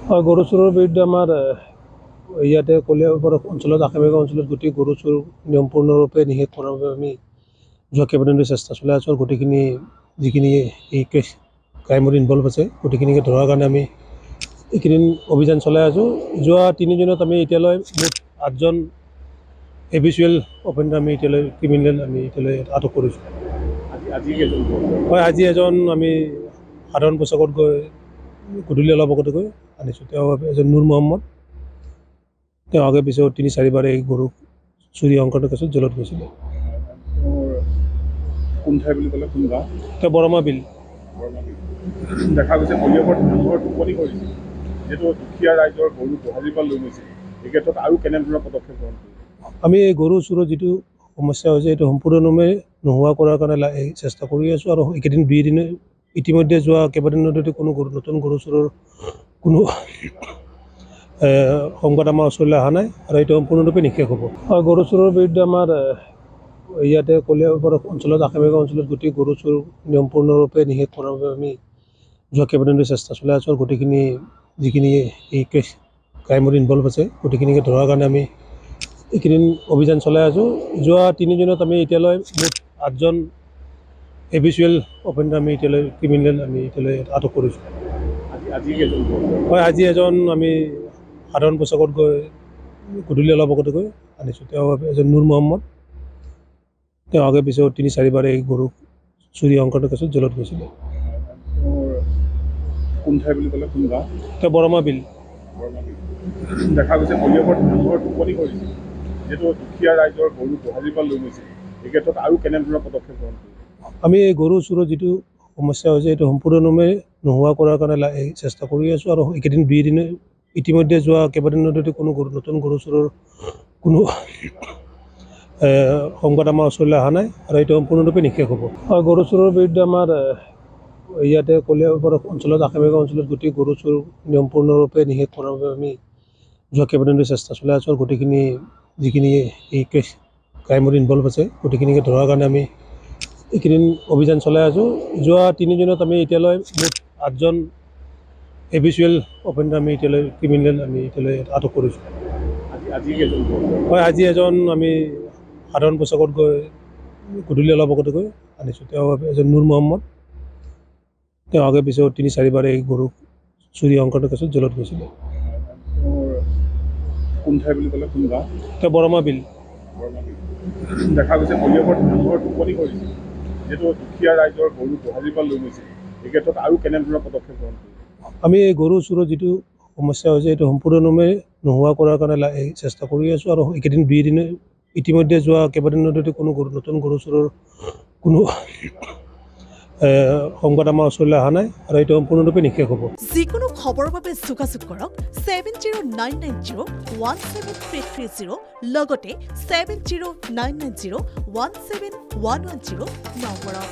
গৰু চোৰৰ বিৰুদ্ধে আমাৰ ইয়াতে কলিয়াবৰ অঞ্চলত আশে-পাশে অঞ্চলত গোটেই গৰু চোৰ নিয়মপূৰ্ণৰূপে নিষেধ কৰাৰ বাবে আমি যোৱা কেইবাদিনো চেষ্টা চলাই আছোঁ আৰু গোটেইখিনি যিখিনি এই কেছ ক্ৰাইমত ইনভলভ আছে গোটেইখিনিকে ধৰাৰ কাৰণে আমি এইকেইদিন অভিযান চলাই আছোঁ। যোৱা 3 দিনত আমি এতিয়ালৈ মুঠ 8জন এবিচুৱেল অফেণ্ডাৰ আমি এতিয়ালৈ ক্ৰিমিনেল আমি এতিয়ালৈ আটক কৰিছোঁ। হয়, আজি এজন আমি সাধাৰণ পোছাকত গৈ গধূলি অলপ আগতে গৈ আনিছোঁ। তেওঁ এজন নুৰ মহম্মদ। তেওঁ আগে পিছেও 3-4বাৰ এই গৰু চুৰি সংক্ৰান্ত কেছত জেলত গৈছিলে। কোন ঠাই বুলি ক'লে, কোন গাঁও? তেওঁ বৰমা বিল। দেখা গৈছে কলিয়াবৰত মানুহৰ টোপনি কৰিছিল, যিহেতু দুখীয়া ৰাইজৰ গৰু গোহালিৰ পৰা লৈ গৈছিল। এই ক্ষেত্ৰত আৰু কেনেধৰণৰ পদক্ষেপ গ্ৰহণ কৰিব? আমি এই গৰু চোৰৰ যিটো সমস্যা হৈছে এইটো সম্পূৰ্ণৰূপে নোহোৱা কৰাৰ কাৰণে চেষ্টা কৰি আছোঁ আৰু এইকেইদিন 2 দিনে ইতিমধ্যে যোৱা কেইবাদিনতে কোনো নতুন গৰু চোৰৰ কোনো সংবাদ আমাৰ ওচৰলৈ অহা নাই আৰু এইটো সম্পূৰ্ণৰূপে নিষেধ হ'ব। গৰু চোৰৰ বিৰুদ্ধে আমাৰ ইয়াতে কলিয়াবৰ অঞ্চলত আশে-পাশে অঞ্চলত গোটেই গৰু চোৰ নিয়মপূৰ্ণৰূপে নিষেধ কৰাৰ বাবে আমি যোৱা কেইবাদিনো চেষ্টা চলাই আছোঁ আৰু গোটেইখিনি যিখিনি এই কেছ ক্ৰাইমত ইনভলভ আছে গোটেইখিনিকে ধৰাৰ কাৰণে আমি এইকেইদিন অভিযান চলাই আছোঁ। যোৱা 3 দিনত আমি এতিয়ালৈ মুঠ 8জন এবিচুৱেল অফেণ্ডাৰ আমি এতিয়ালৈ ক্ৰিমিনেল আমি এতিয়ালৈ আটক কৰিছোঁ। হয়, আজি এজন আমি সাধাৰণ পোছাকত গৈ গধূলি অলপ আগতে গৈ আনিছোঁ। তেওঁ এজন নুৰ মহম্মদ। তেওঁ আগে পিছেও 3-4বাৰ এই গৰু চুৰি সংক্ৰান্ত কেছত জেলত গৈছিলে। কোন ঠাই বুলি ক'লে, কোন গাঁও? তেওঁ বৰমা বিল। দেখা গৈছে কলিয়াবৰত মানুহৰ টোপনি কৰিছিল, যিহেতু দুখীয়া ৰাইজৰ গৰু গোহালিৰ পৰা লৈ গৈছিল। এই ক্ষেত্ৰত আৰু কেনেধৰণৰ পদক্ষেপ গ্ৰহণ কৰিব? আমি এই গৰু চোৰৰ যিটো সমস্যা হৈছে এইটো সম্পূৰ্ণৰূপে নোহোৱা কৰাৰ কাৰণে চেষ্টা কৰি আছোঁ আৰু এইকেইদিন 2 দিনে ইতিমধ্যে যোৱা কেইবাদিনতে কোনো নতুন গৰু চোৰৰ কোনো সংবাদ আমাৰ ওচৰলৈ অহা নাই আৰু এইটো সম্পূৰ্ণৰূপে নিষেধ হ'ব। গৰু চোৰৰ বিৰুদ্ধে আমাৰ ইয়াতে কলিয়াবৰ অঞ্চলত আশে-পাশে অঞ্চলত গোটেই গৰু চোৰ নিয়মপূৰ্ণৰূপে নিষেধ কৰাৰ বাবে আমি যোৱা কেইবাদিনতে চেষ্টা চলাই আছোঁ আৰু গোটেইখিনি যিখিনি এই কেছ ক্ৰাইমত ইনভলভ আছে গোটেইখিনিকে ধৰাৰ কাৰণে আমি এইকেইদিন অভিযান চলাই আছোঁ। যোৱা 3 দিনত আমি এতিয়ালৈ মুঠ 8জন এবিচুৱেল অফেণ্ডাৰ আমি এতিয়ালৈ ক্ৰিমিনেল আমি এতিয়ালৈ আটক কৰিছোঁ। হয়, আজি এজন আমি সাধাৰণ পোছাকত গৈ গধূলি অলপ আগতে গৈ আনিছোঁ। তেওঁ এজন নুৰ মহম্মদ। তেওঁ আগে পিছেও 3-4বাৰ এই গৰু চুৰি সংক্ৰান্ত কেছত জেলত গৈছিলে। কোন ঠাই বুলি ক'লে, কোন গাঁও? তেওঁ বৰমা বিল। দেখা গৈছে কলিয়াবৰত মানুহৰ টোপনি কৰিছিল, যিহেতু দুখীয়া ৰাইজৰ গৰু গোহালিৰ পৰা লৈ গৈছিল। এই ক্ষেত্ৰত আৰু কেনেধৰণৰ পদক্ষেপ গ্ৰহণ কৰিব? আমি এই গৰু চোৰৰ যিটো সমস্যা হৈছে এইটো সম্পূৰ্ণৰূপে নোহোৱা কৰাৰ কাৰণে চেষ্টা কৰি আছোঁ আৰু এইকেইদিন 2 দিনে ইতিমধ্যে যোৱা কেইবাদিনতে কোনো নতুন গৰু চোৰৰ কোনো সংবাদ আমাৰ ওচৰলৈ অহা নাই আৰু এইটো সম্পূৰ্ণৰূপে নিষেধ হ'ব। যিকোনো খবৰৰ বাবে যোগাযোগ কৰক 7099017330 লগতে 7099017110 নম্বৰত।